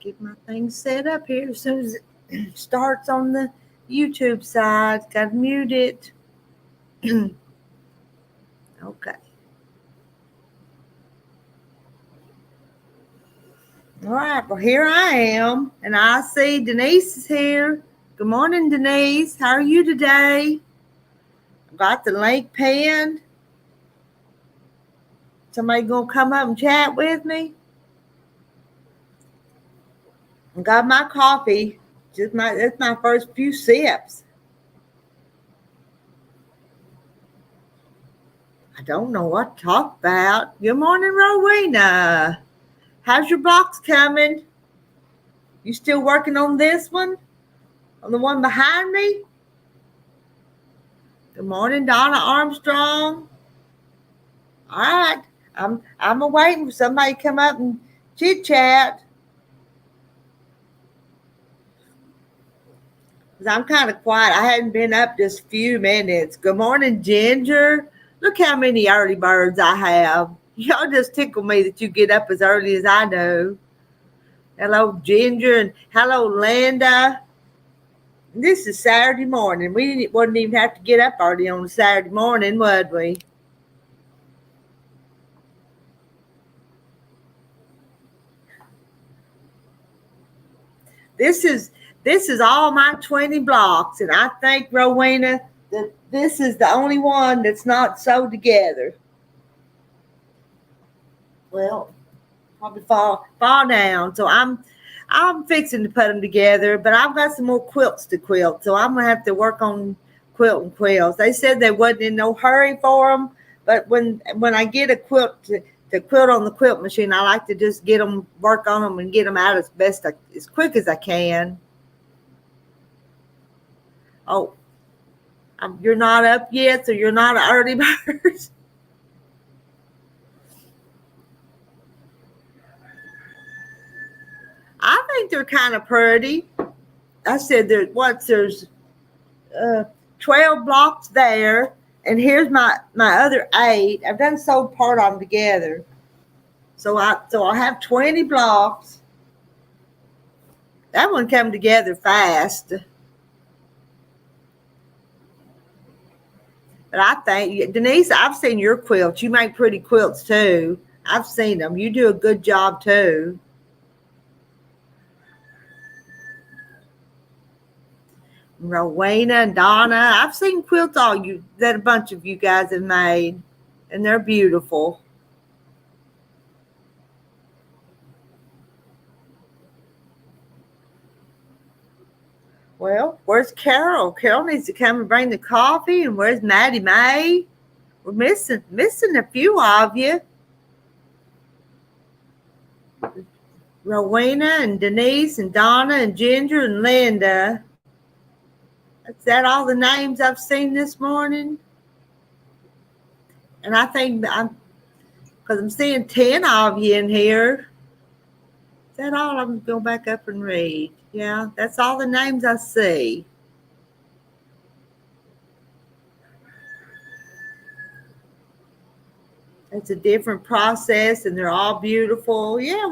get my things set up here as soon as it starts on the YouTube side. Got to mute it. Okay. All right, well, here I am, and I see Denise is here. Good morning, Denise. How are you today? I've got the link pinned. Somebody gonna come up and chat with me? I got my coffee. It's my first few sips. I don't know what to talk about. Good morning, Rowena. How's your box coming? You still working on this one? On the one behind me? Good morning, Donna Armstrong. All right. I'm waiting for somebody to come up and chit chat. Because I'm kind of quiet. I hadn't been up just a few minutes. Good morning, Ginger. Look how many early birds I have. Y'all just tickle me that you get up as early as I do. Hello, Ginger, and hello, Linda. This is Saturday morning. We wouldn't even have to get up early on a Saturday morning, would we? This is all my 20 blocks, and I think, Rowena, that this is the only one that's not sewed together. Well, probably fall down. So I'm fixing to put them together, but I've got some more quilts to quilt, so I'm gonna have to work on quilting quilts. They said they wasn't in no hurry for them, but when I get a quilt to quilt on the quilt machine, I like to just work on them and get them out as quick as I can. Oh, you're not up yet, so you're not an early bird. I think they're kind of pretty. I said there's 12 blocks there, and here's my other 8. I've done sewed part of them together. So I have 20 blocks. That one come together fast. But I think, Denise, I've seen your quilts. You make pretty quilts too. I've seen them. You do a good job too. Rowena and Donna, I've seen quilts that a bunch of you guys have made, and they're beautiful. Well, where's Carol? Carol needs to come and bring the coffee. And where's Maddie Mae? We're missing a few of you. Rowena and Denise and Donna and Ginger and Linda. Is that all the names I've seen this morning? And I think because I'm seeing 10 of you in here. Is that all? I'm going to go back up and read. Yeah, that's all the names I see. It's a different process, and they're all beautiful. Yeah,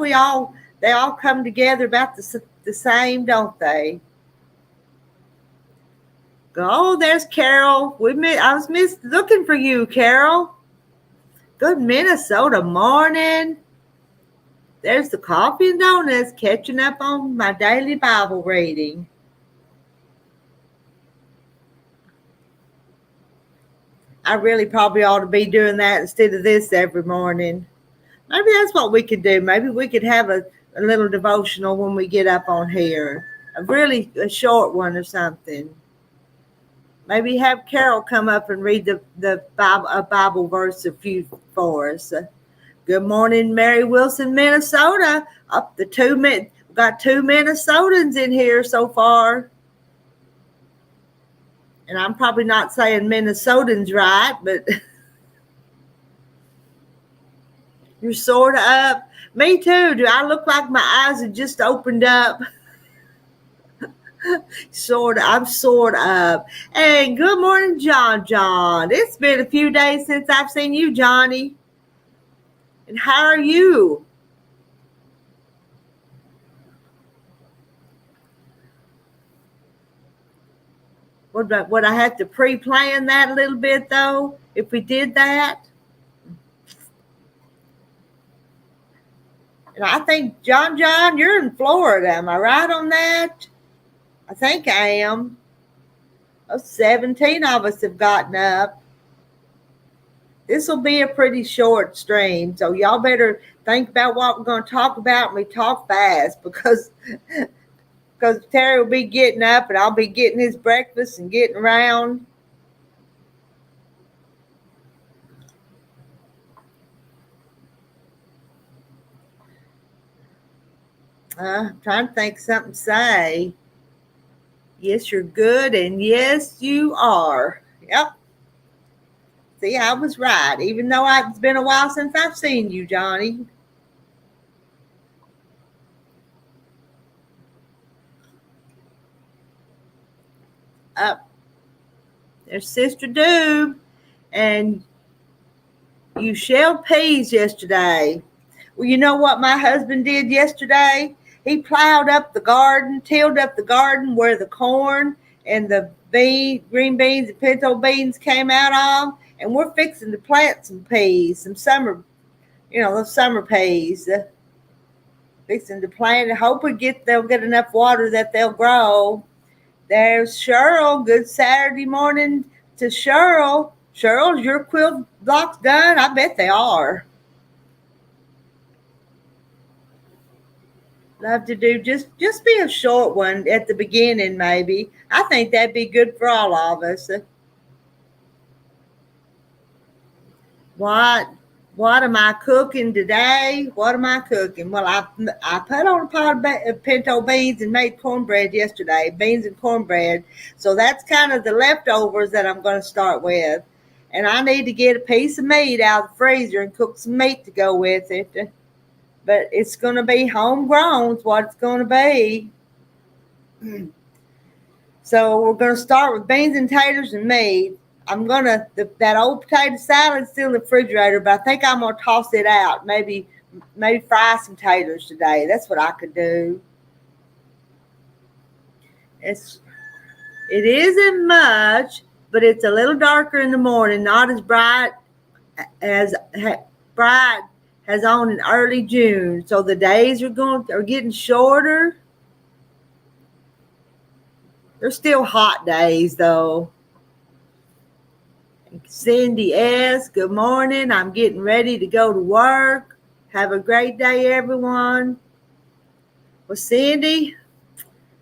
they all come together about the same, don't they? Oh, there's Carol. I was looking for you, Carol. Good Minnesota morning. There's the coffee and donuts, catching up on my daily Bible reading. I really probably ought to be doing that instead of this every morning. Maybe that's what we could do. Maybe we could have a little devotional when we get up on here. A short one or something. Maybe have Carol come up and read the Bible verse for us. Good morning, Mary Wilson, Minnesota. Got 2 Minnesotans in here so far. And I'm probably not saying Minnesotans right, but you're sort of up. Me too. Do I look like my eyes have just opened up? I'm sort of up. And good morning, John. It's been a few days since I've seen you, Johnny. And how are you? Would I have to pre-plan that a little bit though if we did that? And I think John, you're in Florida. Am I right on that? I think I am. 17 of us have gotten up. This will be a pretty short stream, so y'all better think about what we're going to talk about, and we talk fast because Terry will be getting up and I'll be getting his breakfast and getting around. I'm trying to think of something to say. Yes, you're good, and yes, you are. Yep. See, I was right, even though it's been a while since I've seen you, Johnny. Up. There's Sister Doob, and you shelled peas yesterday. Well, you know what my husband did yesterday? He plowed up the garden, tilled up the garden where the corn and the green beans and pinto beans came out of, and we're fixing to plant some peas, some summer, those summer peas. Fixing to plant and hope they'll get enough water that they'll grow. There's Cheryl. Good Saturday morning to Cheryl. Cheryl, is your quilt blocks done? I bet they are. Love to do just be a short one at the beginning, maybe. I think that'd be good for all of us. What am I cooking today? What am I cooking? Well, I put on a pot of pinto beans and made cornbread yesterday, beans and cornbread. So that's kind of the leftovers that I'm going to start with. And I need to get a piece of meat out of the freezer and cook some meat to go with it. But it's going to be homegrown is what it's going to be. So we're going to start with beans and taters and meat. That old potato salad's still in the refrigerator, but I think I'm going to toss it out. Maybe fry some taters today. That's what I could do. It isn't much, but it's a little darker in the morning, not as bright as on in early June. So the days are getting shorter. They're still hot days though. Cindy S., good morning. I'm getting ready to go to work. Have a great day, everyone. Well, Cindy,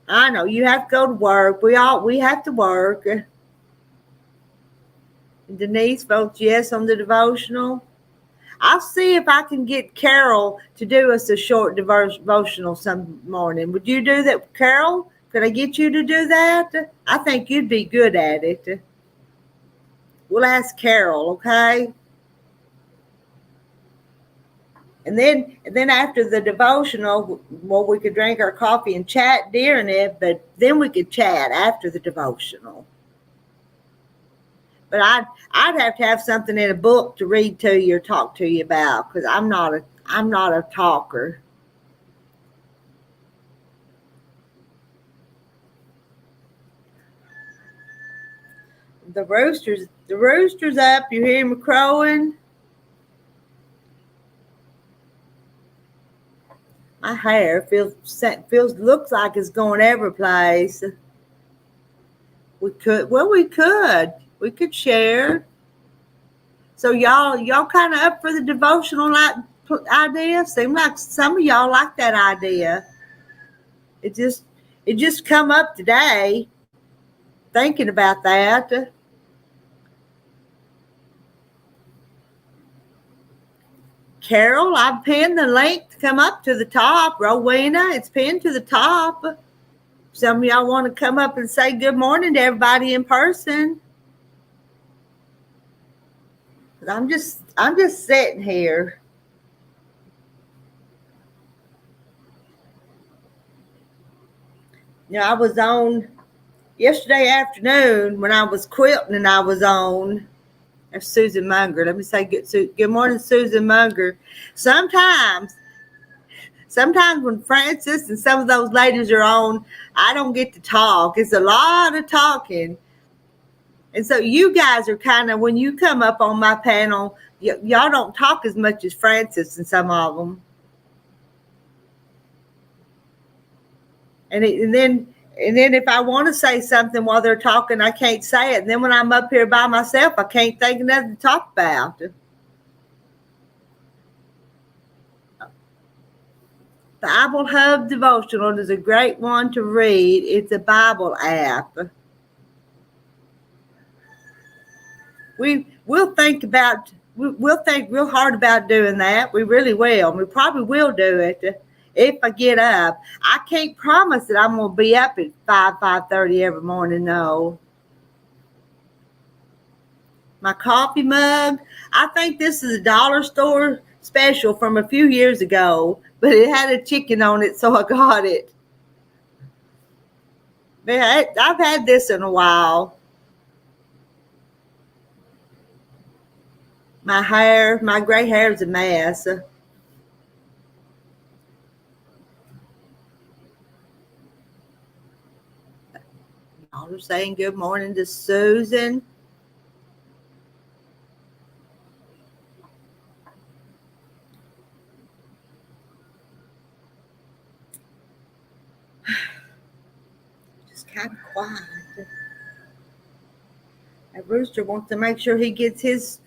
I know you have to go to work. We have to work. Denise votes yes on the devotional. I'll see if I can get Carol to do us a short devotional some morning. Would you do that, Carol? Could I get you to do that? I think you'd be good at it. We'll ask Carol, okay? And then after the devotional, well, we could drink our coffee and chat during it, but then we could chat after the devotional. But I'd have to have something in a book to read to you or talk to you about, because I'm not a talker. The rooster's up. You hear him crowing? My hair looks like it's going every place. We could share. So y'all kind of up for the devotional idea? Seems like some of y'all like that idea. It just come up today, thinking about that. Carol, I've pinned the link to come up to the top. Rowena, it's pinned to the top. Some of y'all want to come up and say good morning to everybody in person. I'm just sitting here. I was on yesterday afternoon when I was quilting, and I was on. That's Susan Munger. Let me say good morning, Susan Munger. Sometimes when Francis and some of those ladies are on, I don't get to talk. It's a lot of talking. And so you guys are kind of, when you come up on my panel, y'all don't talk as much as Francis and some of them. And then if I want to say something while they're talking, I can't say it. And then when I'm up here by myself, I can't think of nothing to talk about. Bible Hub Devotional is a great one to read. It's a Bible app. We'll think real hard about doing that. We really will. We probably will do it if I get up. I can't promise that I'm going to be up at 5:30 every morning, no. My coffee mug, I think this is a dollar store special from a few years ago, but it had a chicken on it, so I got it. I've had this in a while. My gray hair is a mess. Y'all are saying good morning to Susan. Just kind of quiet. That rooster wants to make sure he gets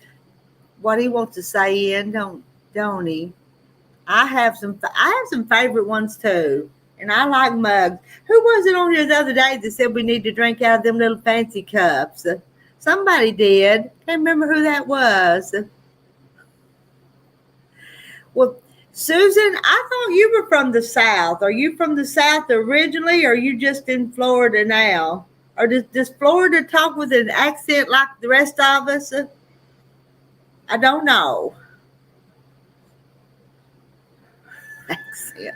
what he wants to say in, don't he? I have some favorite ones too, and I like mugs. Who was it on here the other day that said we need to drink out of them little fancy cups? Somebody did. Can't remember who that was. Well, Susan, I thought you were from the South. Are you from the South originally, or are you just in Florida now? Or does Florida talk with an accent like the rest of us? I don't know. Accent.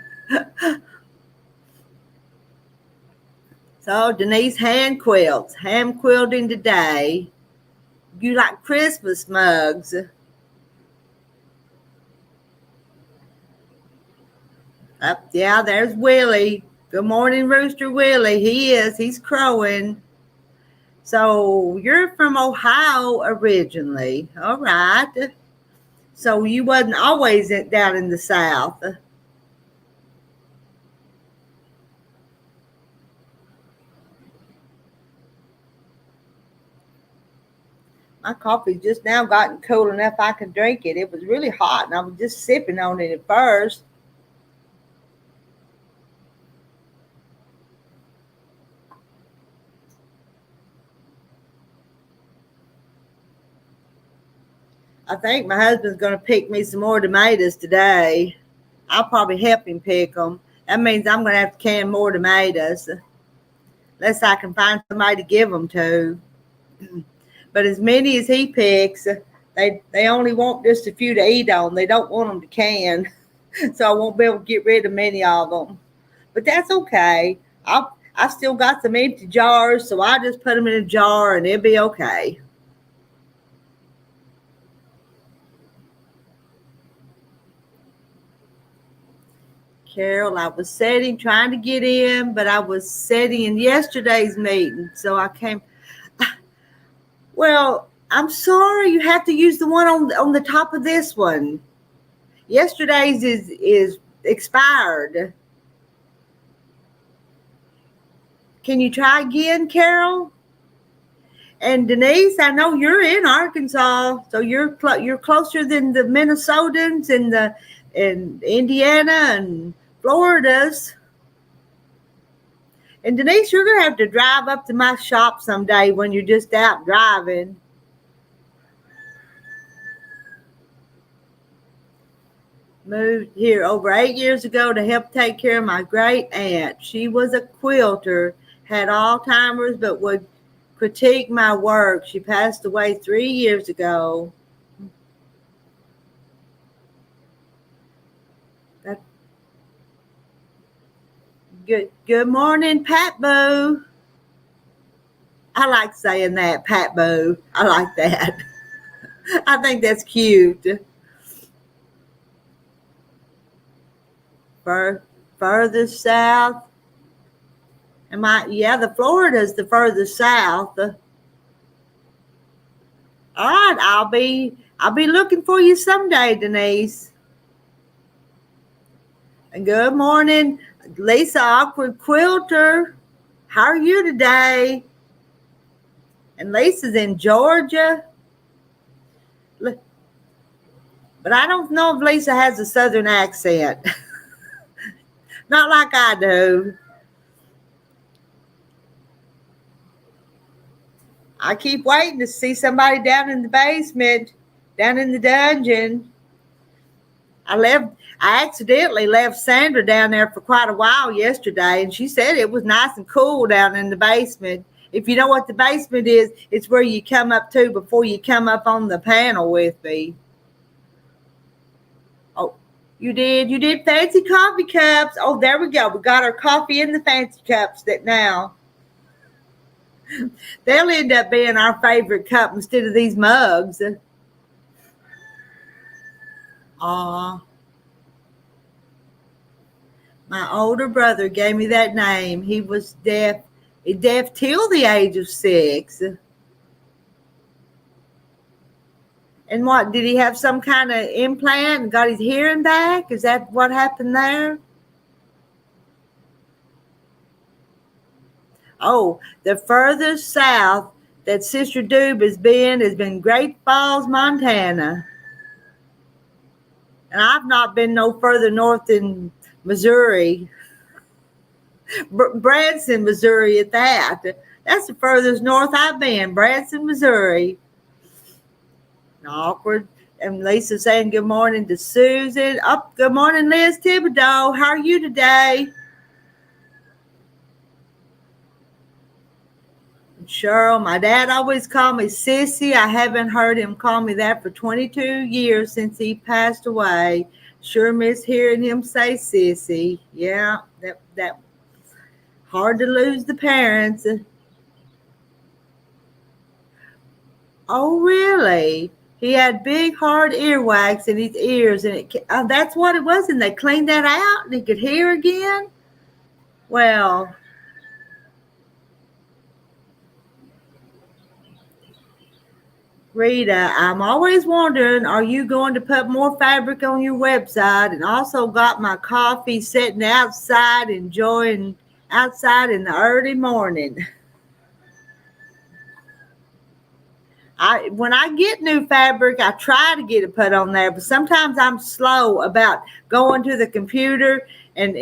So Denise hand quilting today. You like Christmas mugs? Yeah, there's Willie. Good morning, Rooster Willie. He's crowing. So you're from Ohio originally. All right. So you wasn't always down in the South. My coffee just now gotten cool enough I could drink it. It was really hot and I was just sipping on it at first. I think my husband's going to pick me some more tomatoes today. I'll probably help him pick them. That means I'm going to have to can more tomatoes. Unless I can find somebody to give them to. But as many as he picks, they only want just a few to eat on. They don't want them to can. So I won't be able to get rid of many of them. But that's okay. I still got some empty jars, so I just put them in a jar and it'll be okay. Carol, I was trying to get in, but I was sitting in yesterday's meeting, so I came. Well, I'm sorry, you have to use the one on the top of this one. Yesterday's is expired. Can you try again, Carol? And Denise, I know you're in Arkansas, so you're closer than the Minnesotans and Indiana and Florida's. And Denise, you're going to have to drive up to my shop someday when you're just out driving. Moved here over 8 years ago to help take care of my great aunt. She was a quilter, had Alzheimer's, but would critique my work. She passed away 3 years ago. Good morning, Pat Boo. I like saying that, Pat Boo. I like that. I think that's cute. Further south. The Florida's the furthest south. All right, I'll be looking for you someday, Denise. And good morning, Lisa Awkward Quilter. How are you today? And Lisa's in Georgia. But I don't know if Lisa has a southern accent. Not like I do. I keep waiting to see somebody down in the basement, down in the dungeon. I accidentally left Sandra down there for quite a while yesterday, and she said it was nice and cool down in the basement. If you know what the basement is, it's where you come up to before you come up on the panel with me. Oh, you did fancy coffee cups. Oh, there we go. We got our coffee in the fancy cups that now. They'll end up being our favorite cup instead of these mugs. My older brother gave me that name. He was deaf till the age of 6. And what, did he have some kind of implant and got his hearing back? Is that what happened there? Oh, the furthest south that Sister Doob has been Great Falls, Montana. And I've not been no further north than Missouri. Branson, Missouri at that. That's the furthest north I've been, Branson, Missouri. Awkward. And Lisa saying good morning to Susan. Oh, good morning, Liz Thibodeau. How are you today? Cheryl, my dad always called me Sissy. I haven't heard him call me that for 22 years since he passed away. Sure miss hearing him say Sissy. Yeah, that hard to lose the parents. Oh, really? He had big, hard earwax in his ears, and that's what it was, and they cleaned that out, and he could hear again? Well, Rita, I'm always wondering, are you going to put more fabric on your website? And also got my coffee sitting outside, enjoying outside in the early morning. When I get new fabric, I try to get it put on there, but sometimes I'm slow about going to the computer, and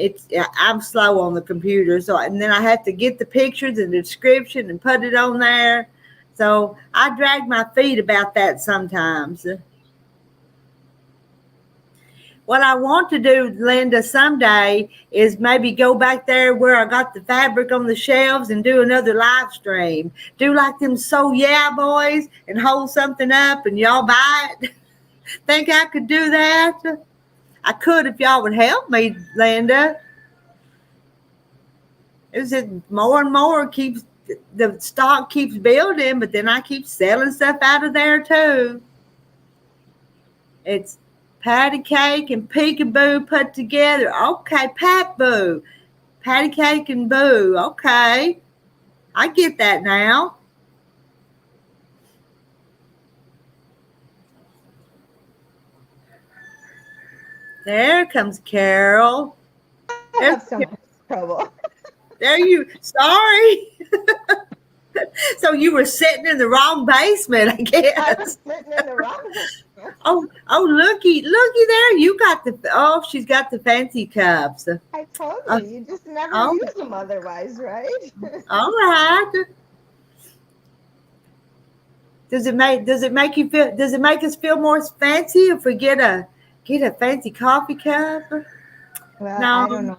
I'm slow on the computer. And then I have to get the pictures and the description and put it on there. So I drag my feet about that sometimes. What I want to do, Linda, someday is maybe go back there where I got the fabric on the shelves and do another live stream. Do like them So Yeah boys and hold something up and y'all buy it. Think I could do that? I could if y'all would help me, Linda. It's just more and more the stock keeps building, but then I keep selling stuff out of there too. It's patty cake and peekaboo put together. Okay, Pat Boo. Patty cake and boo. Okay. I get that now. There comes Carol. I have so much trouble. There you, sorry. So you were sitting in the wrong basement, I guess. I was sitting in the wrong basement. Oh, looky there. You got she's got the fancy cups. I told you just never use them otherwise, right? All right. Does it make us feel more fancy if we get a fancy coffee cup? Well, No. I don't know.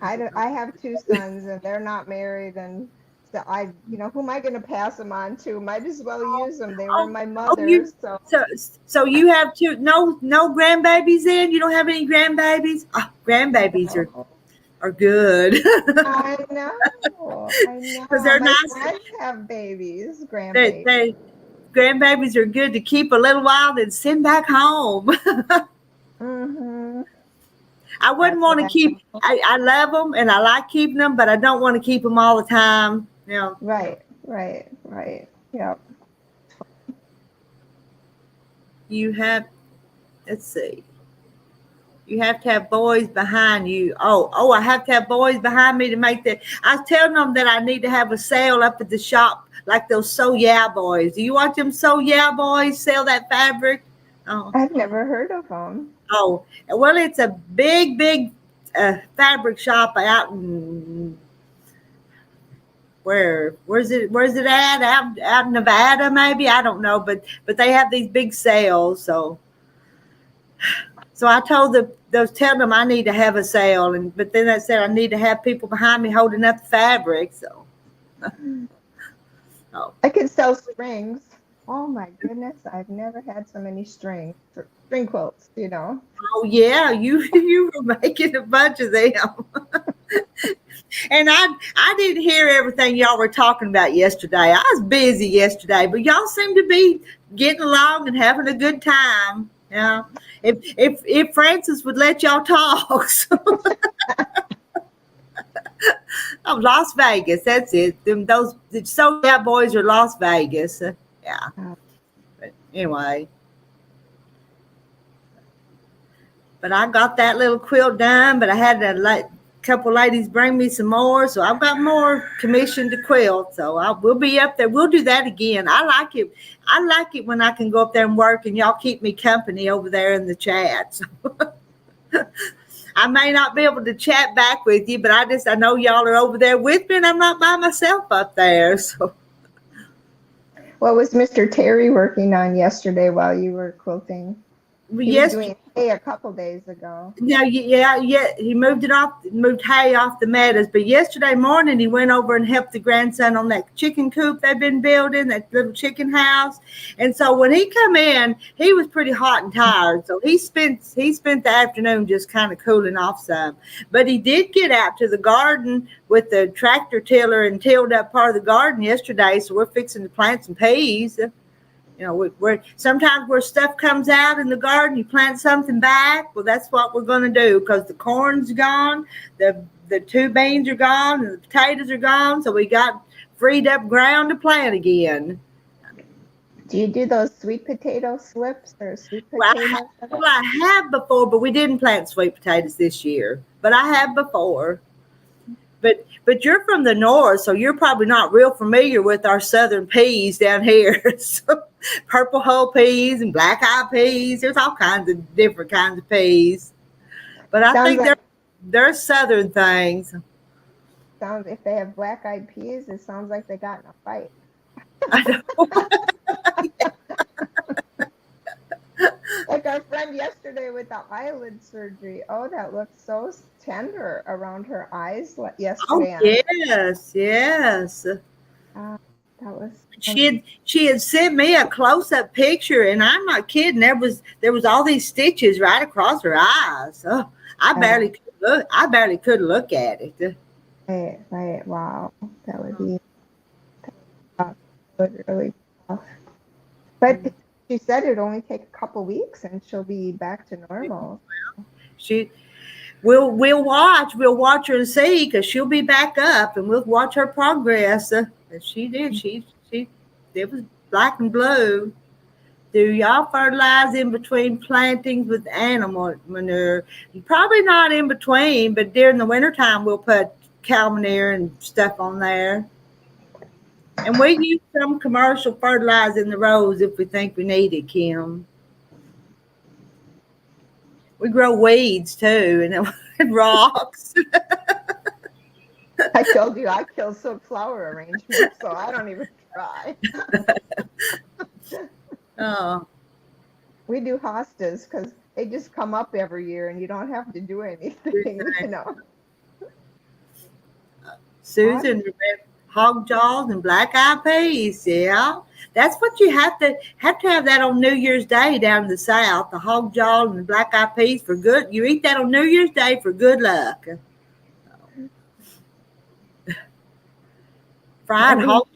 I have 2 sons and they're not married, and so who am I going to pass them on to? Might as well use them. They were my mother's. So you have no grandbabies then? You don't have any grandbabies? Oh, grandbabies are good. I know. Because they're my nice. friends have babies, grandbabies. Grandbabies are good to keep a little while, then send back home. Mm-hmm. I wouldn't want to keep. I love them and I like keeping them, but I don't want to keep them all the time. Right. Yep. You have, let's see. You have to have boys behind you. Oh, I have to have boys behind me to make that. I was telling them that I need to have a sale up at the shop, like those So Yeah boys. Do you watch them So Yeah boys sell that fabric? Oh, I've never heard of them. oh, well, it's a big fabric shop out in where's it at? Out in Nevada, maybe, I don't know, but they have these big sales. So I told those telling them I need to have a sale, but then I said I need to have people behind me holding up the fabric. So oh. I could sell strings. Oh my goodness, I've never had so many string quilts, you know. Oh yeah, you were making a bunch of them. And I didn't hear everything y'all were talking about yesterday. I was busy yesterday, but y'all seem to be getting along and having a good time. You know, if Francis would let y'all talk. Oh, Las Vegas, that's it. Those So Yeah boys are Las Vegas. Yeah. But anyway. But I got that little quilt done, but I had a couple ladies bring me some more, so I've got more commissioned to quilt. So we'll be up there. We'll do that again. I like it. I like it when I can go up there and work, and y'all keep me company over there in the chat. So I may not be able to chat back with you, but I know y'all are over there with me, and I'm not by myself up there. So what was Mr. Terry working on yesterday while you were quilting? He was doing hay a couple days ago. Yeah. He moved hay off the meadows. But yesterday morning, he went over and helped the grandson on that chicken coop they've been building, that little chicken house. And so when he come in, he was pretty hot and tired. So he spent the afternoon just kind of cooling off some. But he did get out to the garden with the tractor tiller and tilled up part of the garden yesterday. So we're fixing to plant some peas. You know, we're sometimes where stuff comes out in the garden, you plant something back. Well, that's what we're going to do, because the corn's gone, the 2 beans are gone, and the potatoes are gone. So we got freed up ground to plant again. Do you do those sweet potato slips or sweet potatoes? Well, I have before, but we didn't plant sweet potatoes this year. But I have before. But you're from the north, so you're probably not real familiar with our southern peas down here. So, purple hull peas and black-eyed peas. There's all kinds of different kinds of peas. But I think they're southern things. If they have black-eyed peas, it sounds like they got in a fight. I know. Like our friend yesterday with the eyelid surgery. Oh, that looked so tender around her eyes yesterday. Oh, yes. That was. She had sent me a close-up picture, and I'm not kidding. There was all these stitches right across her eyes. Oh, I barely could look at it. Right. Wow, that would be really tough. But she said it'd only take a couple weeks, and she'll be back to normal. We'll watch her and see, because she'll be back up, and we'll watch her progress. And she did. It was black and blue. Do y'all fertilize in between plantings with animal manure? Probably not in between, but during the wintertime, we'll put cow manure and stuff on there. And we use some commercial fertilizer in the rows if we think we need it, Kim. We grow weeds too, and rocks. I told you I kill silk flower arrangements, so I don't even try. Oh. We do hostas because they just come up every year, and you don't have to do anything, you know. Susan, hog jaws and black-eyed peas, yeah. That's what you have to have that on New Year's Day down in the South. The hog jaw and the black-eyed peas for good. You eat that on New Year's Day for good luck. Fried hog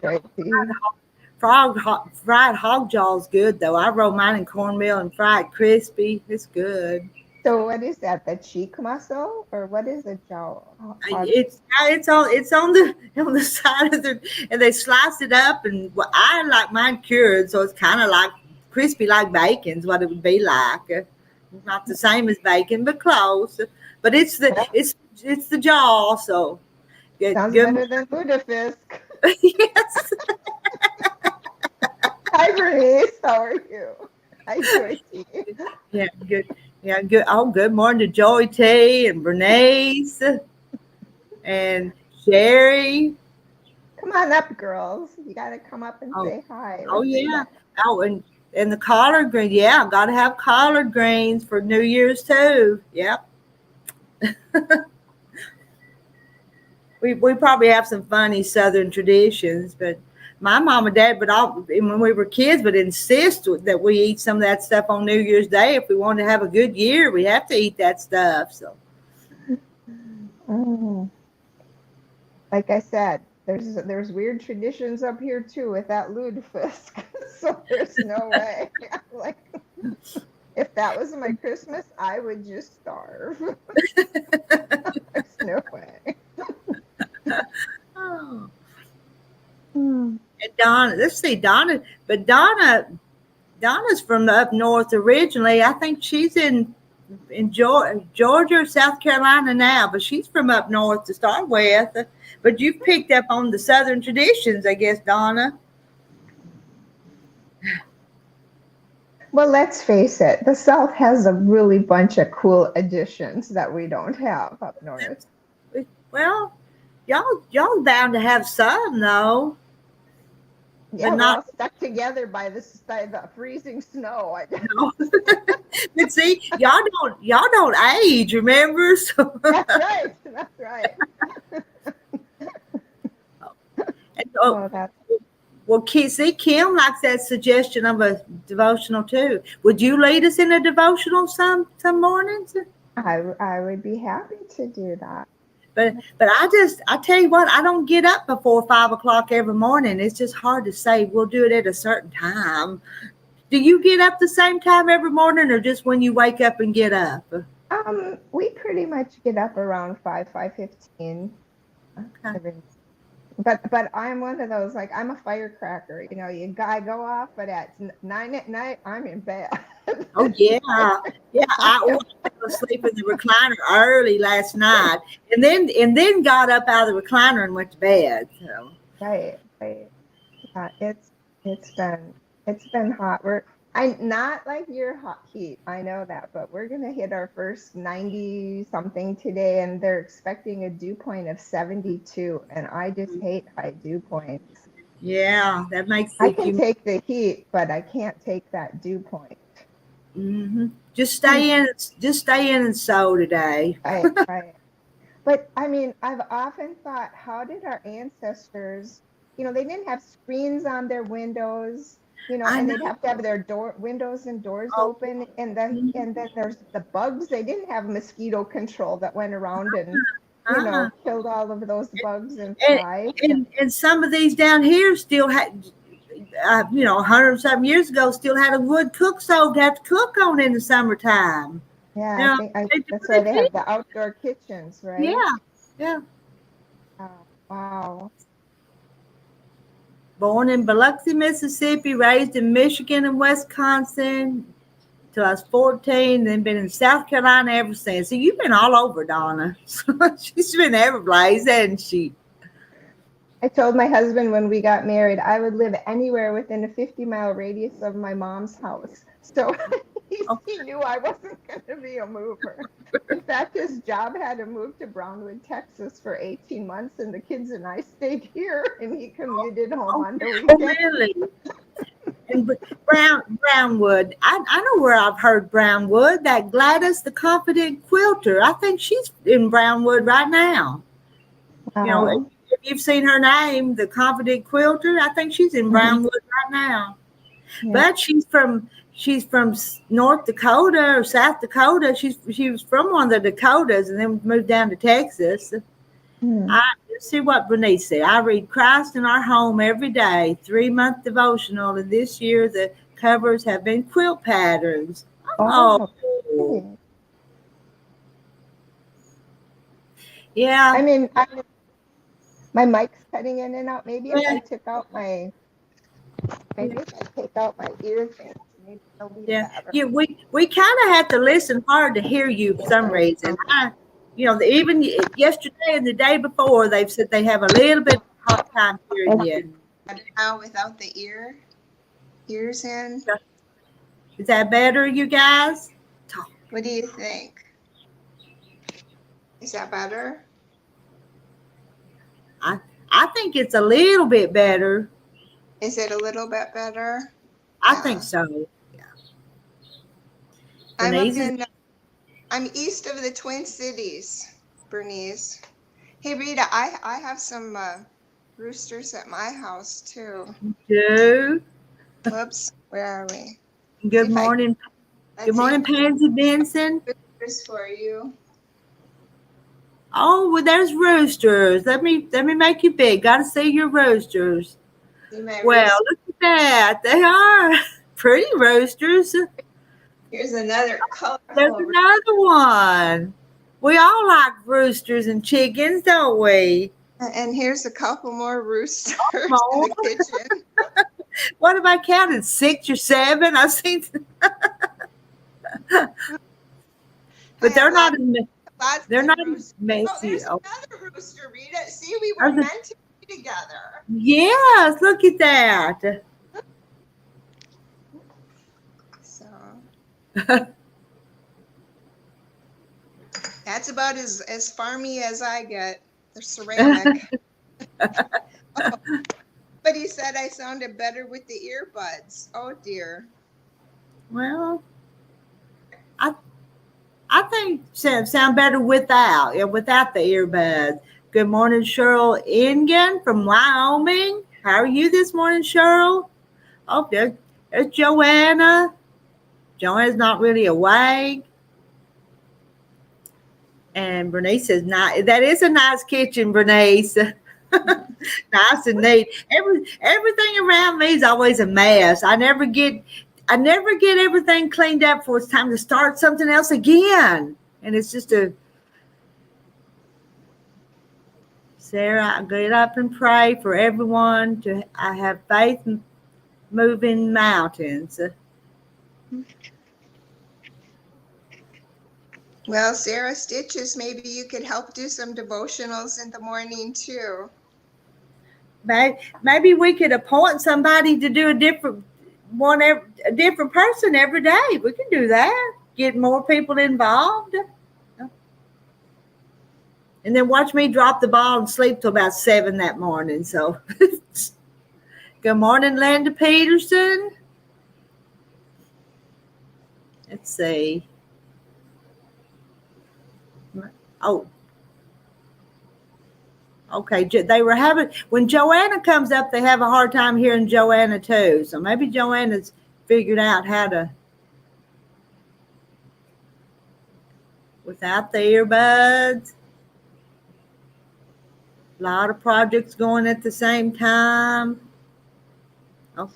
jaw's good though. I roll mine in cornmeal and fried crispy. It's good. So what is that? The cheek muscle, or what is a jaw? It's on the side of and they slice it up, and I like mine cured, so it's kind of like crispy like bacon's what it would be like. Not the same as bacon, but close. But it's the jaw. So Sounds good. better than lutefisk. Yes. Hi, Bernice. How are you? Hi, Joy T. Yeah, good. Yeah, good. Oh, good morning to Joy T and Bernice and Sherry. Come on up, girls. You got to come up and Oh, say hi. oh Let's see yeah. that. Oh, and the collard greens. Yeah, got to have collard greens for New Year's too. Yep. We probably have some funny Southern traditions, but my mom and dad, when we were kids, would insist that we eat some of that stuff on New Year's Day. If we want to have a good year, we have to eat that stuff. So, Mm. Like I said, there's weird traditions up here too with that lutefisk. So there's no way. Like, if that was my Christmas, I would just starve. There's no way. oh. Hmm. And Donna, let's see, Donna's from up north originally. I think she's in Georgia or South Carolina now, but she's from up north to start with. But you've picked up on the Southern traditions, I guess, Donna. Well, let's face it, the South has a really bunch of cool additions that we don't have up north. Well, y'all bound to have some though. Yeah, But we're not all stuck together by the freezing snow. no. But see, y'all don't age, remember? So That's right. That's right. and, Oh, that's well, see, Kim likes that suggestion of a devotional too. Would you lead us in a devotional some mornings? I would be happy to do that. But I tell you what, I don't get up before 5 o'clock every morning. It's just hard to say we'll do it at a certain time. Do you get up the same time every morning, or just when you wake up and get up? We pretty much get up around 5:15. Okay. But I'm one of those, like, I'm a firecracker. You know, I go off, but at 9 at night, I'm in bed. Oh yeah, yeah. I fell asleep in the recliner early last night, and then got up out of the recliner and went to bed. So. Right. Yeah, it's been hot. I'm not like your hot heat. I know that, but we're gonna hit our first 90 something today, and they're expecting a dew point of 72, and I just hate high dew points. Yeah, that makes I it. can take the heat, but I can't take that dew point. Mm-hmm. Just stay in. Just stay in and sew today. Right. But I mean, I've often thought, how did our ancestors, they didn't have screens on their windows, I and know. they'd have to have their windows and doors Oh, open, and then there's the bugs. They didn't have mosquito control that went around and uh-uh. killed all of those bugs and and, flies. and some of these down here still had, 100 something years ago, still had a wood cook stove to have to cook on in the summertime. Yeah, You I know, think they that's do why they it. have the outdoor kitchens, right? Yeah, yeah. Oh, wow. Born in Biloxi, Mississippi, raised in Michigan and Wisconsin till I was 14, then been in South Carolina ever since. So you've been all over, Donna. She's been every place, hasn't she? I told my husband when we got married I would live anywhere within a 50-mile radius of my mom's house. So he knew I wasn't going to be a mover. In fact, his job had to move to Brownwood, Texas for 18 months, and the kids and I stayed here, and he commuted home on the Oh, weekend. really? And Brownwood. I know where I've heard Brownwood. That Gladys, the Confident Quilter. I think she's in Brownwood right now. Wow. If you've seen her name, the Confident Quilter, I think she's in Brownwood right now. Yeah. But she's from North Dakota or South Dakota. She was from one of the Dakotas and then moved down to Texas. Let's see what Bernice said. I read Christ in Our Home every day, 3-month devotional, and this year the covers have been quilt patterns. Oh, Yeah. I mean, my mic's cutting in and out. Maybe if I take out my ear things, Maybe they'll be Yeah, better. yeah. We kind of have to listen hard to hear you for some reason. Even yesterday and the day before, they've said they have a little bit of a hard time hearing you. Now without the ears in. Is that better, you guys? What do you think? Is that better? I think it's a little bit better. Is it a little bit better? I Yeah. think so. I'm Bernice is- I'm east of the Twin Cities, Bernice. Hey Rita, I have some roosters at my house too. do. Whoops, where are we? Good morning. Good morning, Pansy Benson. Roosters for you. Oh, well, there's roosters. Let me make you big. Got to see your roosters. Well, look at that. They are pretty roosters. Here's another color. There's another one. We all like roosters and chickens, don't we? And here's a couple more roosters in the kitchen. What have I counted? 6 or 7? I've seen. But they're not. They're not messy. Oh, there's another rooster, Rita. See, we were meant to be together. Yes, look at that. So that's about as farmy as I get. They're ceramic. But he said I sounded better with the earbuds. Oh dear. Well, I think sound better without the earbuds. Good morning, Cheryl Ingen from Wyoming. How are you this morning, Cheryl? Oh, there's Joanna. Joanna's not really awake. And Bernice says, that is a nice kitchen, Bernice. Nice and neat. Everything around me is always a mess. I never get everything cleaned up before it's time to start something else again. And it's just Sarah, I get up and pray for everyone. I have faith in moving mountains. Well, Sarah Stitches, maybe you could help do some devotionals in the morning too. Maybe we could appoint somebody to do a different person every day. We can do that. Get more people involved. And then watch me drop the ball and sleep till about 7 that morning. So good morning, Linda Peterson. Let's see. Oh. Okay, they were when Joanna comes up, they have a hard time hearing Joanna too. So maybe Joanna's figured out how to, without the earbuds. A lot of projects going at the same time. Oh.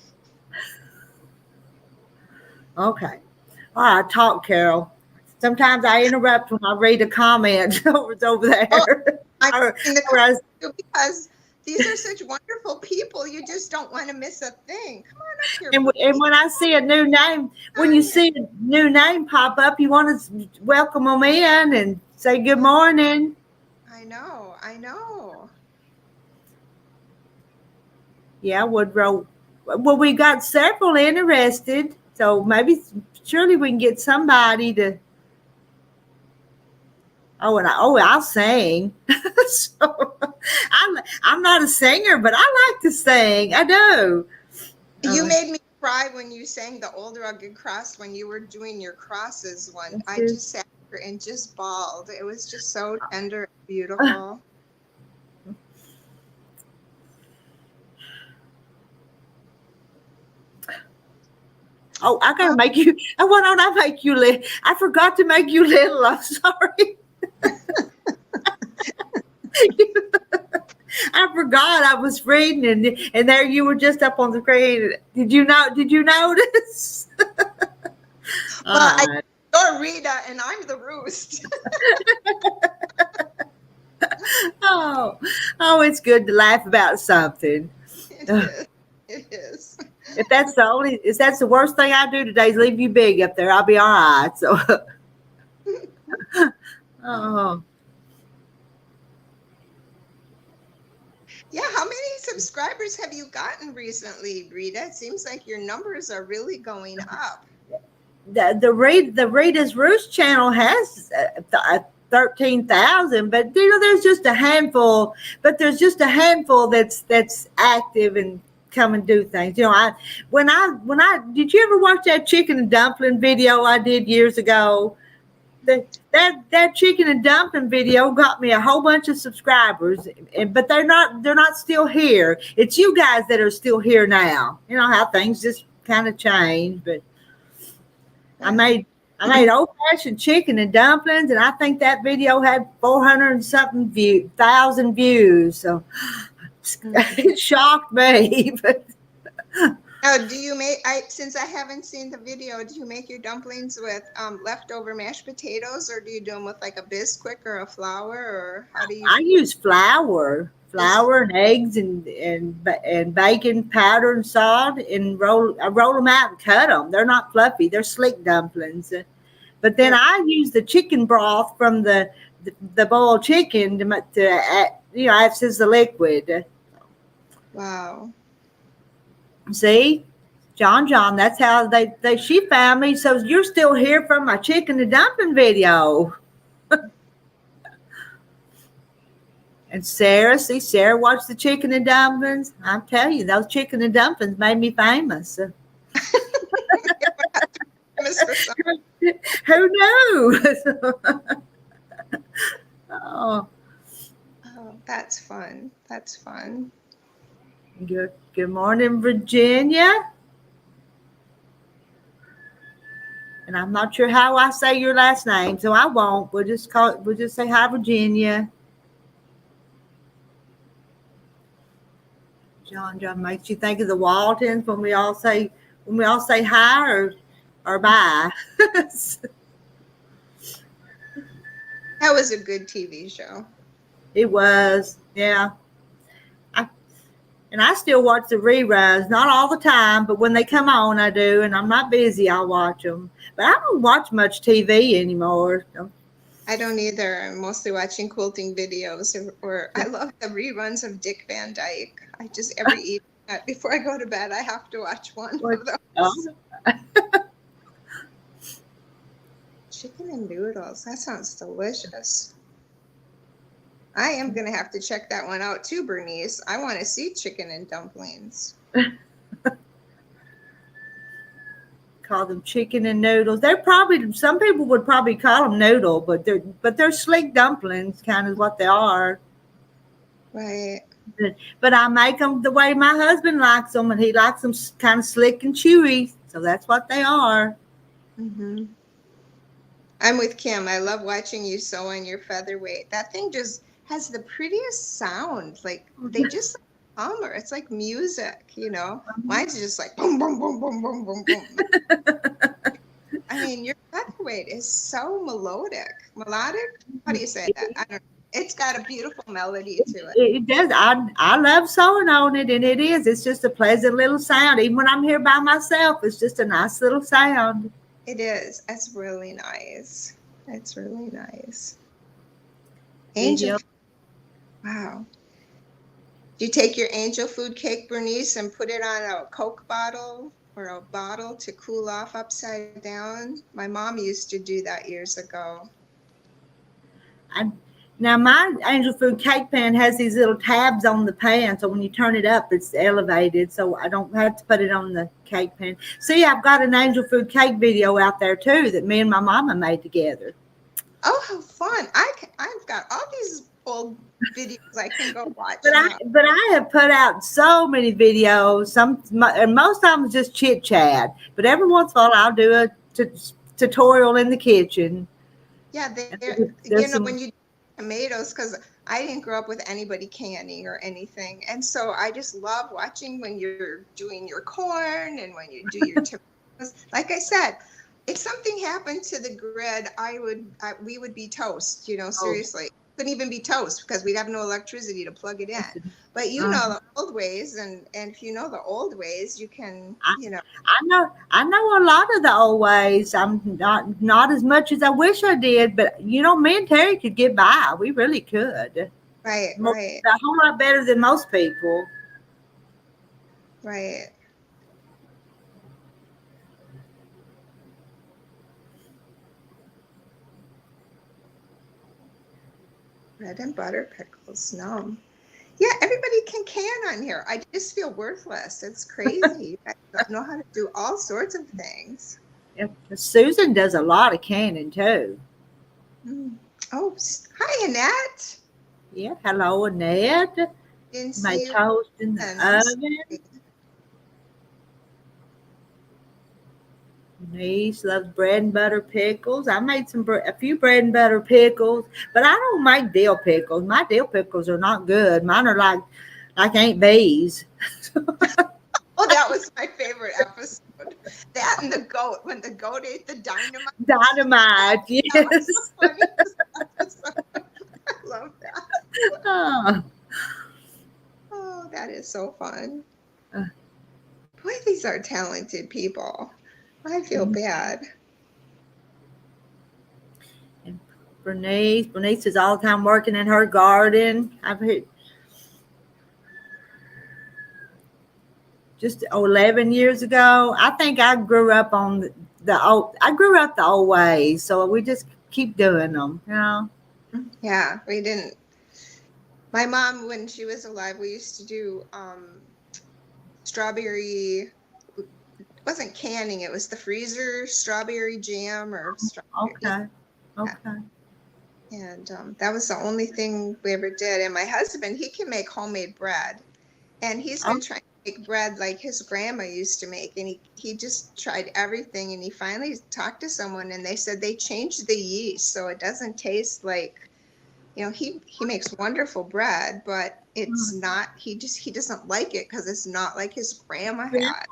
Okay. All right, talk, Carol. Sometimes I interrupt when I read a comment over there. Because these are such wonderful people. You just don't want to miss a thing. Come on up here. And when I see a new name, when you see a new name pop up, you want to welcome them in and say good morning. I know. Yeah, Woodrow. Well, we got several interested, so surely we can get somebody to. I'll sing. So I'm not a singer, but I like to sing. I do. You made me cry when you sang the Old Rugged Cross when you were doing your crosses one. I just sat there and just bawled. It was just so tender and beautiful. Oh, I gotta make you. Why don't I make you little? I forgot to make you little. I'm sorry. I forgot I was reading and there you were just up on the screen. Did you notice? Well, you're Rita and I'm the roost. Oh, it's good to laugh about something. It is. If that's the worst thing I do today is leave you big up there, I'll be all right. So, oh, Yeah, how many subscribers have you gotten recently, Rita? It seems like your numbers are really going up. the Rita's Roost channel has 13,000, but there's just a handful. But there's just a handful that's active and come and do things. When I did you ever watch that chicken and dumpling video I did years ago? That chicken and dumpling video got me a whole bunch of subscribers, but they're not still here. It's you guys that are still here now. You know how things just kind of change. But I made old fashioned chicken and dumplings, and I think that video had 400 and something thousand views. So it shocked me. But Now, do you make? Since I haven't seen the video, do you make your dumplings with leftover mashed potatoes, or do you do them with like a Bisquick or a flour, or how do you? I use flour and eggs and bacon powder and salt, and I roll them out and cut them. They're not fluffy; they're slick dumplings. But then I use the chicken broth from the boiled chicken to act as the liquid. Wow. See, John, that's how she found me. So you're still here from my chicken and dumpling video. And Sarah watched the chicken and dumplings. I'm telling you, those chicken and dumplings made me famous. Who knew? Oh, that's fun. That's fun. Good morning, Virginia. And I'm not sure how I say your last name, so I won't. We'll just say hi, Virginia. John makes you think of the Waltons when we all say hi or bye. That was a good TV show. It was, yeah. And I still watch the reruns, not all the time, but when they come on, I do. And I'm not busy, I'll watch them. But I don't watch much TV anymore. I don't either. I'm mostly watching quilting videos, or I love the reruns of Dick Van Dyke. I just every evening before I go to bed, I have to watch one of those. Oh. Chicken and noodles. That sounds delicious. I am going to have to check that one out too, Bernice. I want to see chicken and dumplings. Call them chicken and noodles. Some people would probably call them noodle, but they're slick dumplings, kind of what they are. Right. But I make them the way my husband likes them, and he likes them kind of slick and chewy. So that's what they are. Mm-hmm. I'm with Kim. I love watching you sew on your featherweight. That thing just has the prettiest sound. Like they just hum, or it's like music, Mine's just like boom, boom, boom, boom, boom, boom, boom. I mean, your featherweight is so melodic. Melodic? How do you say that? I don't know. It's got a beautiful melody to it. It does. I love sewing on it, and it is. It's just a pleasant little sound. Even when I'm here by myself, it's just a nice little sound. It is. That's really nice. It's really nice. Angel. Wow. Do you take your angel food cake, Bernice, and put it on a Coke bottle or a bottle to cool off upside down? My mom used to do that years ago. Now, my angel food cake pan has these little tabs on the pan, so when you turn it up, it's elevated, so I don't have to put it on the cake pan. See, I've got an angel food cake video out there, too, that me and my mama made together. Oh, how fun. I've got all these old videos I can go watch. But I have put out so many videos, and most of them is just chit-chat, but every once in a while, I'll do a tutorial in the kitchen. Yeah, when you tomatoes, because I didn't grow up with anybody canning or anything, and so I just love watching when you're doing your corn and when you do your tomatoes. Like I said, if something happened to the grid, we would be toast. Seriously. couldn't even be toast because we'd have no electricity to plug it in. But you know the old ways, and if you know the old ways, you can, you know. I know a lot of the old ways. I'm not as much as I wish I did, but you know, me and Terry could get by. We really could. Right, A right, whole lot better than most people. right. Bread and butter pickles. No. Yeah, everybody can on here. I just feel worthless. It's crazy. I don't know how to do all sorts of things. Yeah. Susan does a lot of canning too. Oh, hi, Annette. Yeah, hello, Annette. Didn't My see you. toast in the oven. Denise loves bread and butter pickles. I made a few bread and butter pickles, but I don't make dill pickles. My dill pickles are not good. Mine are like Aunt Bee's. Oh, that was my favorite episode. That and the goat, when the goat ate the dynamite. Dynamite, yes. That was the funniest episode. I love that. Oh, that is so fun. Boy, these are talented people. I feel bad. And Bernice is all the time working in her garden. I've heard just 11 years ago. I think I grew up on the old ways, so we just keep doing them, you know. Yeah, we didn't. My mom, when she was alive, we used to do strawberry. It wasn't canning, it was the freezer strawberry jam or strawberry. Okay. And that was the only thing we ever did. And my husband, he can make homemade bread, and he's been trying to make bread like his grandma used to make. And he just tried everything, and he finally talked to someone, and they said they changed the yeast so it doesn't taste like, you know, he makes wonderful bread, but it's not, he doesn't like it because it's not like his grandma had.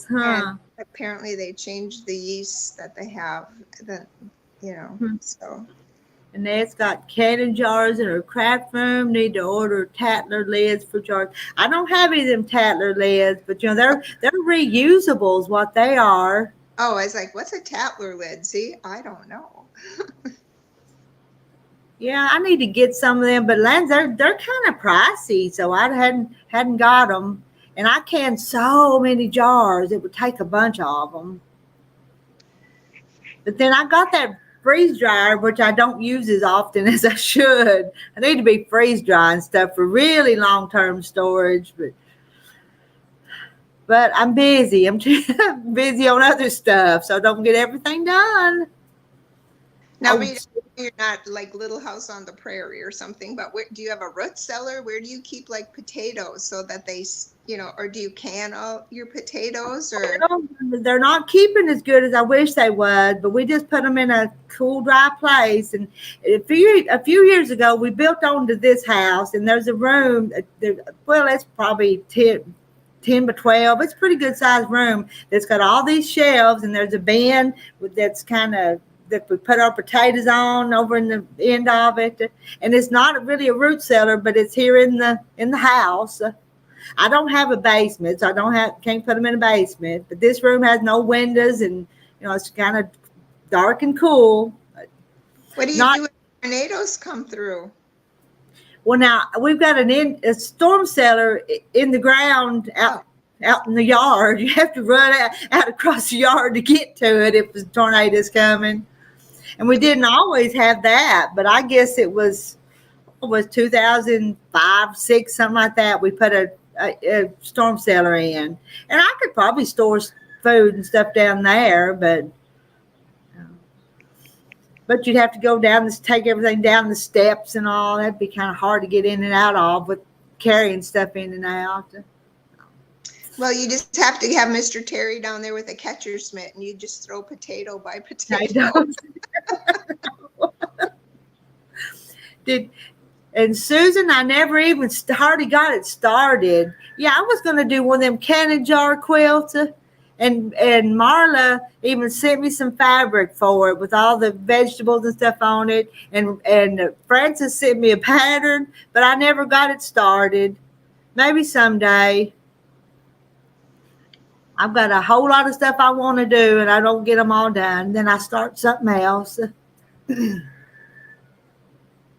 And apparently they changed the yeast that they have, that, you know, so. And that's got canning jars in her craft room. Need to order Tatler lids for jars. I don't have any of them Tatler lids, but you know, they're reusable is what they are. Oh, I was like, what's a Tatler lid? See, I don't know. Yeah, I need to get some of them, but they're kind of pricey, so I hadn't got them. And I canned so many jars, it would take a bunch of them. But then I got that freeze dryer, which I don't use as often as I should. I need to be freeze drying stuff for really long-term storage, but I'm busy. I'm busy on other stuff, so I don't get everything done. Now, you're not like Little House on the Prairie or something, but do you have a root cellar? Where do you keep like potatoes so that they, you know, or do you can all your potatoes? Or they're not keeping as good as I wish they would, but we just put them in a cool, dry place. And a few years ago, we built onto this house, and there's a room. Well, it's probably 10 by 12. It's a pretty good sized room that's got all these shelves, and there's a bin that's kind of that we put our potatoes on over in the end of it. And it's not really a root cellar, but it's here in the house. I don't have a basement, so can't put them in a basement, but this room has no windows, and you know, it's kind of dark and cool. What do you do when tornadoes come through? Well, now we've got a storm cellar in the ground out in the yard. You have to run out across the yard to get to it if the tornado's coming. And we didn't always have that, but I guess it was 2005, 6, something like that. We put a storm cellar in, and I could probably store food and stuff down there, but you'd have to go down take everything down the steps and all. That'd be kind of hard to get in and out of with carrying stuff in and out. Well, you just have to have Mr. Terry down there with a catcher's mitt, and you just throw potato by potato. And Susan, I never even hardly got it started. Yeah, I was going to do one of them canning jar quilts, and And Marla even sent me some fabric for it with all the vegetables and stuff on it. And Francis sent me a pattern, but I never got it started. Maybe someday. I've got a whole lot of stuff I want to do, and I don't get them all done. Then I start something else.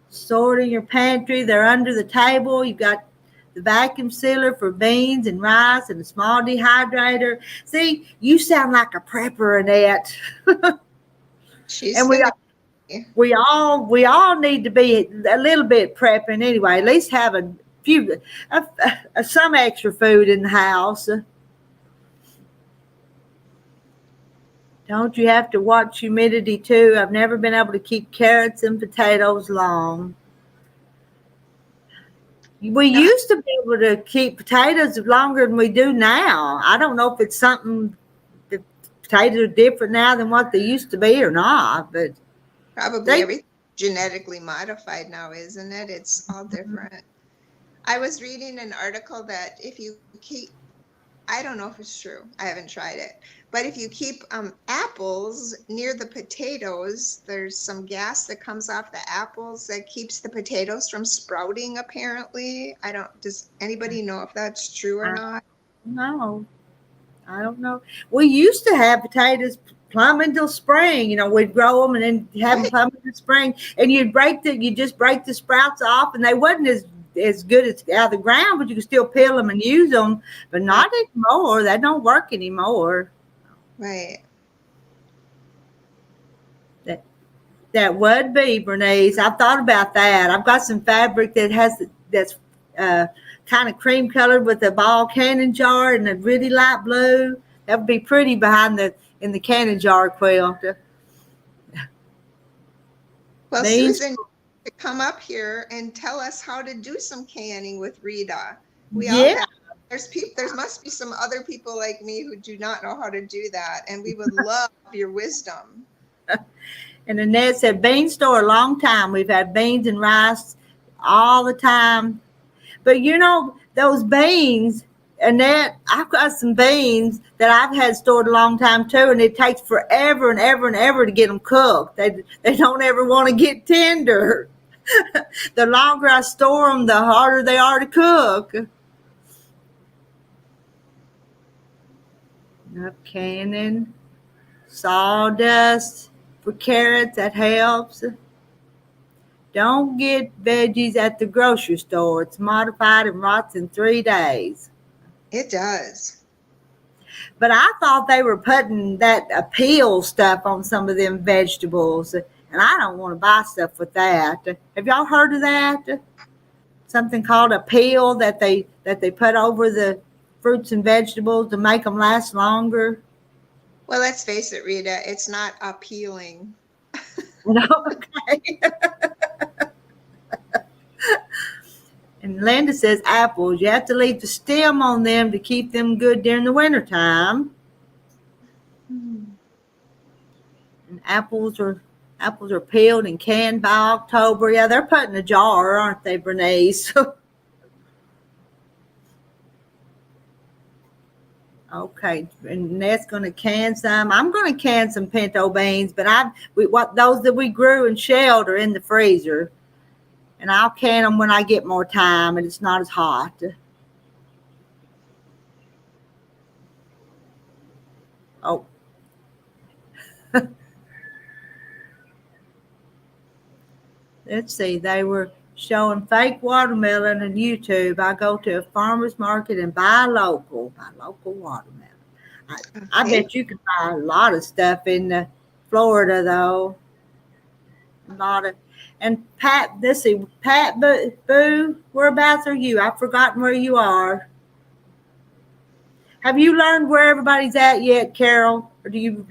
Sorting your pantry. They're under the table. You've got the vacuum sealer for beans and rice and a small dehydrator. See, you sound like a prepper, Annette. She's And we all need to be a little bit prepping anyway. At least have a few, some extra food in the house. Don't you have to watch humidity too? I've never been able to keep carrots and potatoes long. We used to be able to keep potatoes longer than we do now. I don't know if it's something, the potatoes are different now than what they used to be or not, but probably everything genetically modified now, isn't it? It's all different. I was reading an article that if you keep, I don't know if it's true, I haven't tried it, but if you keep apples near the potatoes, there's some gas that comes off the apples that keeps the potatoes from sprouting, apparently. Does anybody know if that's true or not? No, I don't know. We used to have potatoes plumb until spring. You know, we'd grow them and then have them plumb until spring, and you'd just break the sprouts off, and they wasn't as good as out of the ground, but you could still peel them and use them, but not anymore. That don't work anymore. Right. That would be, Bernice. I've thought about that. I've got some fabric that's kind of cream colored with a ball cannon jar and a really light blue. That would be pretty in the cannon jar quilt. Well, Susan, to come up here and tell us how to do some canning with Rita. There must be some other people like me who do not know how to do that, and we would love your wisdom. And Annette said, beans store a long time. We've had beans and rice all the time. But you know, those beans, Annette, I've got some beans that I've had stored a long time too, and it takes forever and ever and ever to get them cooked. They don't ever want to get tender. The longer I store them, the harder they are to cook. Canning, sawdust for carrots, that helps. Don't get veggies at the grocery store. It's modified and rots in 3 days. It does. But I thought they were putting that appeal stuff on some of them vegetables, and I don't want to buy stuff with that. Have y'all heard of that? Something called appeal that they put over the fruits and vegetables to make them last longer. Well, let's face it, Rita, it's not appealing. Okay. And Linda says apples, you have to leave the stem on them to keep them good during the wintertime. And apples are peeled and canned by October. Yeah, they're put in a jar, aren't they, Bernice? Okay, and Ned's going to can some. I'm going to can some pinto beans, but those that we grew and shelled are in the freezer, and I'll can them when I get more time and it's not as hot. Oh. Let's see. They were showing fake watermelon on YouTube. I go to a farmer's market and buy local watermelon. I bet you can buy a lot of stuff in Florida, though. And Pat, let's see, Pat Boo, whereabouts are you? I've forgotten where you are. Have you learned where everybody's at yet, Carol? Or do you?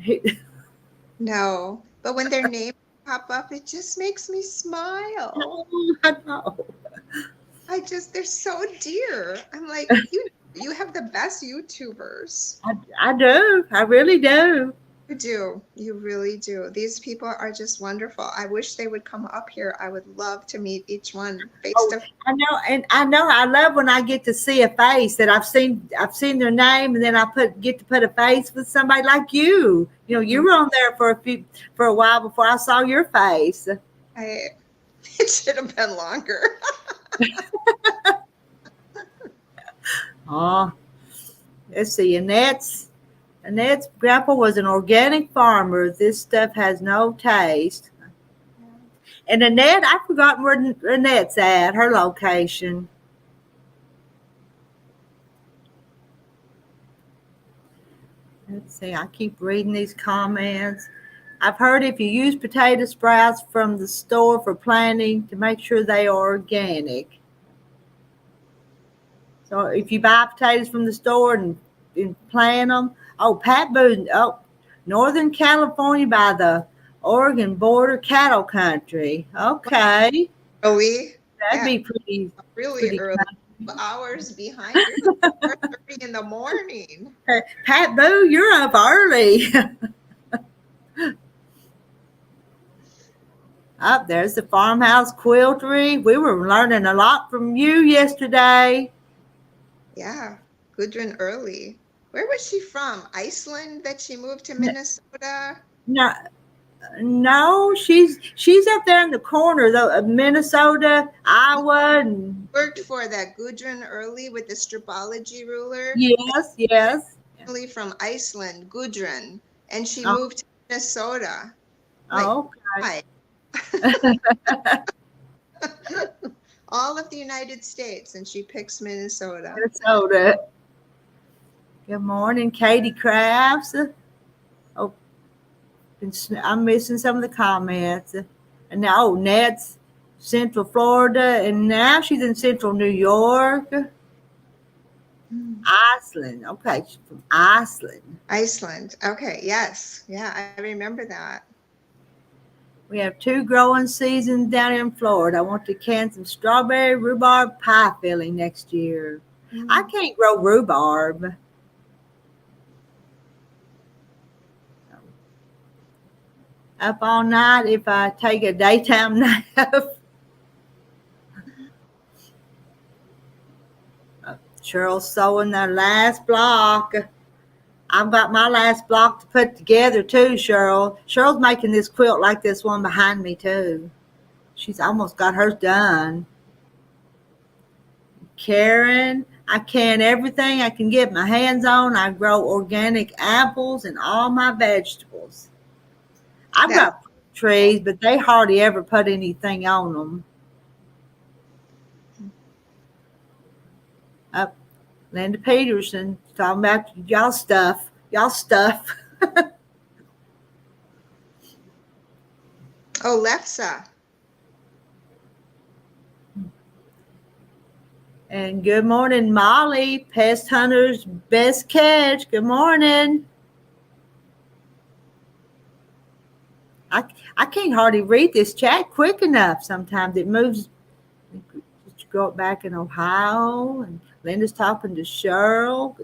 No, but when their names pop up, it just makes me smile. Oh, I know. They're so dear. I'm like, you have the best YouTubers. I do. I really do. You do. You really do. These people are just wonderful. I wish they would come up here. I would love to meet each one face Oh, to face. I know, and I know. I love when I get to see a face that I've seen. I've seen their name, and then I get to put a face with somebody like you. You know, you were on there for a while before I saw your face. It should have been longer. Oh, let's see. Annette's grandpa was an organic farmer. This stuff has no taste. And Annette, I've forgotten where Annette's at. Her location. Let's see. I keep reading these comments. I've heard if you use potato sprouts from the store for planting, to make sure they are organic. So if you buy potatoes from the store and plant them, Pat Boone, Northern California by the Oregon border, cattle country. Okay, Early. that'd Yeah, be pretty really early. fun. Hours behind. You're 4:30 in the morning. Pat Boo, you're up early. Up there's the farmhouse quiltery. We were learning a lot from you yesterday. Yeah, Gudrun Early. Where was she from? Iceland that she moved to Minnesota? No, no, she's up there in the corner though, of Minnesota, Iowa, and Worked for that Gudrun Early with the stripology ruler. yes. Originally from Iceland, Gudrun, and she Oh. moved to Minnesota. Oh, Why? All of the United States, and she picks Minnesota. Minnesota. Good morning, Katie Crafts. Oh, I'm missing some of the comments. And now, Ned's Central Florida, and now she's in Central New York. Iceland. Okay, she's from Iceland. Iceland. Okay, yes. Yeah, I remember that. We have 2 growing seasons down in Florida. I want to can some strawberry rhubarb pie filling next year. I can't grow rhubarb. Up all night if I take a daytime nap. Cheryl's sewing the last block. I've got my last block to put together too, Cheryl. Cheryl's making this quilt like this one behind me too. She's almost got hers done. Karen, I can everything I can get my hands on. I grow organic apples and all my vegetables. I've got trees, but they hardly ever put anything on them. Up, Linda Peterson talking about y'all stuff. Oh, Lefsa. And good morning, Molly, Pest Hunter's Best Catch. Good morning. I can't hardly read this chat quick enough. Sometimes it moves. Go back in Ohio, and Linda's talking to Cheryl.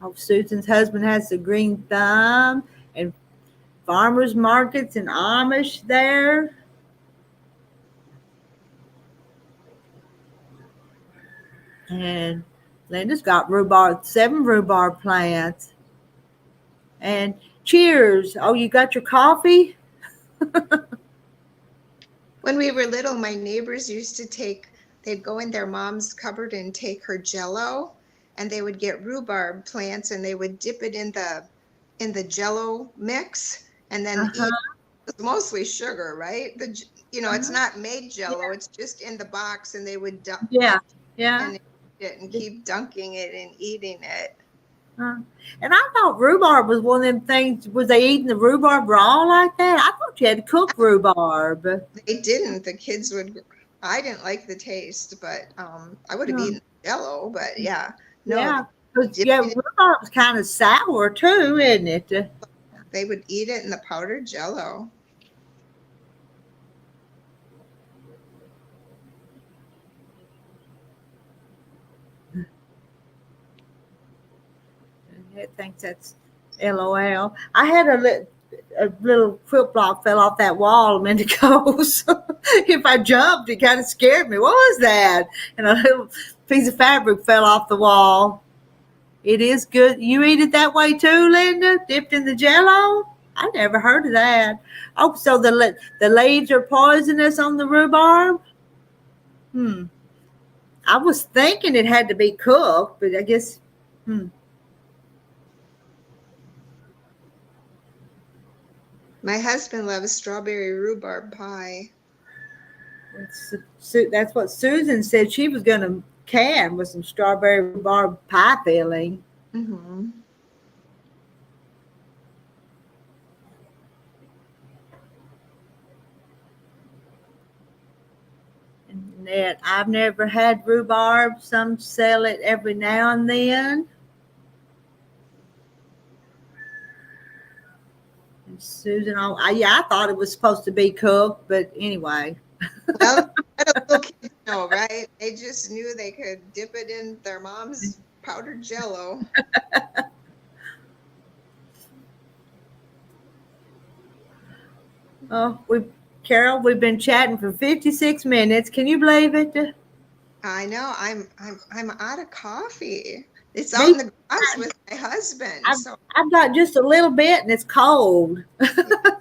Oh, Susan's husband has the green thumb, and farmers markets and Amish there. And Linda's got 7 rhubarb plants. And cheers. Oh, you got your coffee? When we were little, my neighbors used to they'd go in their mom's cupboard and take her Jell-O, and they would get rhubarb plants and they would dip it in the Jell-O mix and then eat. It's mostly sugar, right? It's not made Jell-O. It's just in the box, and they would dump and eat it and keep dunking it and eating it. And I thought rhubarb was one of them things. Was they eating the rhubarb raw like that? I thought you had to cook rhubarb. They didn't. The kids would. I didn't like the taste, but I would have eaten Jell-O. But yeah, no. Yeah, rhubarb is kind of sour too, isn't it? They would eat it in the powdered Jell-O. It thinks that's LOL. I had a little quilt block fell off that wall a minute ago. So if I jumped, it kind of scared me. What was that? And a little piece of fabric fell off the wall. It is good. You eat it that way too, Linda? Dipped in the Jell-O? I never heard of that. Oh, so the leaves are poisonous on the rhubarb? I was thinking it had to be cooked, but I guess, My husband loves strawberry rhubarb pie. That's what Susan said she was going to can with some strawberry rhubarb pie filling. Mm-hmm. And that I've never had rhubarb. Some sell it every now and then. And Susan, I thought it was supposed to be cooked, but anyway. Well, little kids know, right? They just knew they could dip it in their mom's powdered Jell-O. Oh, Carol, we've been chatting for 56 minutes. Can you believe it? I know. I'm out of coffee. It's on the grass with my husband. I've got just a little bit, and it's cold.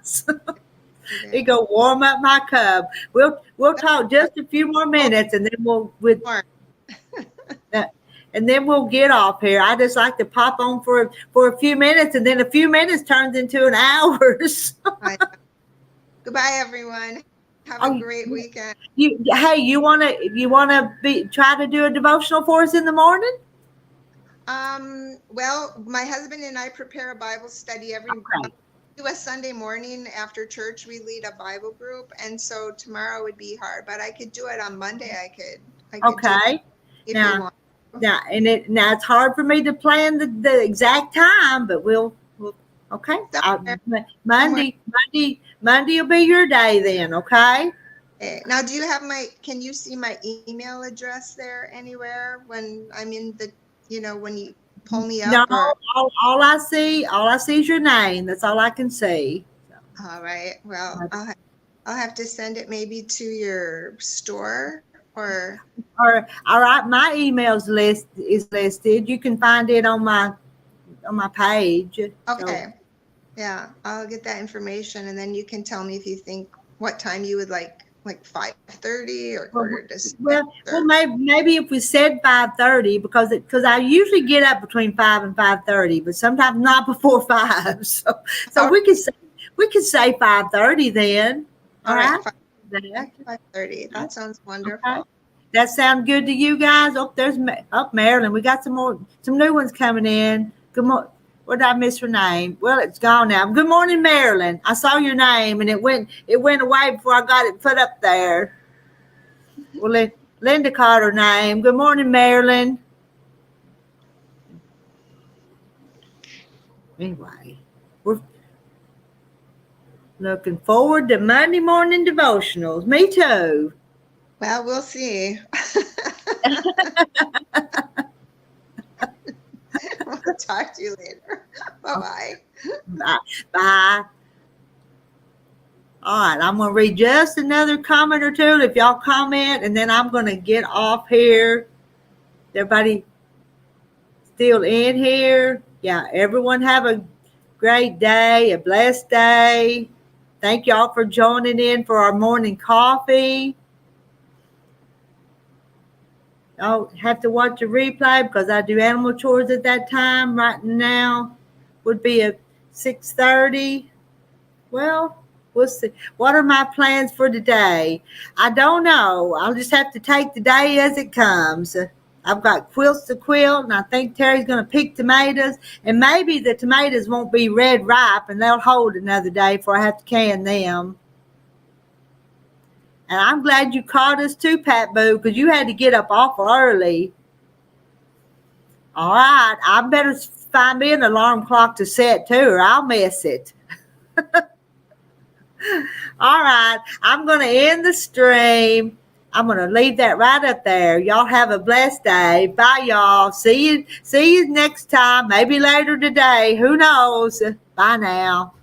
So, it go warm up my cup. We'll talk just a few more minutes, and then we'll get off here. I just like to pop on for a few minutes, and then a few minutes turns into an hour. So. Goodbye, everyone. Have a great weekend. You wanna try to do a devotional for us in the morning? Well, my husband and I prepare a Bible study every do a Sunday morning after church. We lead a Bible group, and so tomorrow would be hard, but I could do it on Monday. I could Okay. If you want. Now it's hard for me to plan the exact time, but we'll okay. Monday will be your day then, okay? Now, do you have can you see my email address there anywhere when I'm in the, when you pull me up? No, all I see is your name. That's all I can see. All right. Well, I'll have to send it maybe to your store or all right. My email's is listed. You can find it on my page. Okay. So. Yeah, I'll get that information, and then you can tell me if you think what time you would like 5:30 or quarter to 6. Well, maybe if we said 5:30, because I usually get up between 5 and 5:30, but sometimes not before 5. So we could say 5:30 then. All right. 5:30. That sounds wonderful. Okay. That sound good to you guys? Oh, there's Marilyn. We got some new ones coming in. Good morning. What did I miss her name? Well, it's gone now. Good morning, Marilyn. I saw your name, and it went away before I got it put up there. Well, Linda called her name. Good morning, Marilyn. Anyway, we're looking forward to Monday morning devotionals. Me too. Well, we'll see. We'll talk to you later. Bye-bye. Bye. All right, I'm going to read just another comment or two if y'all comment, and then I'm going to get off here. Everybody still in here? Yeah, everyone have a great day, a blessed day. Thank y'all for joining in for our morning coffee. I'll have to watch a replay because I do animal chores at that time. Right now would be at 6:30. Well, we'll see. What are my plans for today? I don't know. I'll just have to take the day as it comes. I've got quilts to quilt, and I think Terry's going to pick tomatoes. And maybe the tomatoes won't be red ripe, and they'll hold another day before I have to can them. And I'm glad you caught us too, Pat Boo, because you had to get up awful early. All right. I better find me an alarm clock to set too, or I'll miss it. All right. I'm going to end the stream. I'm going to leave that right up there. Y'all have a blessed day. Bye, y'all. See you next time. Maybe later today. Who knows? Bye now.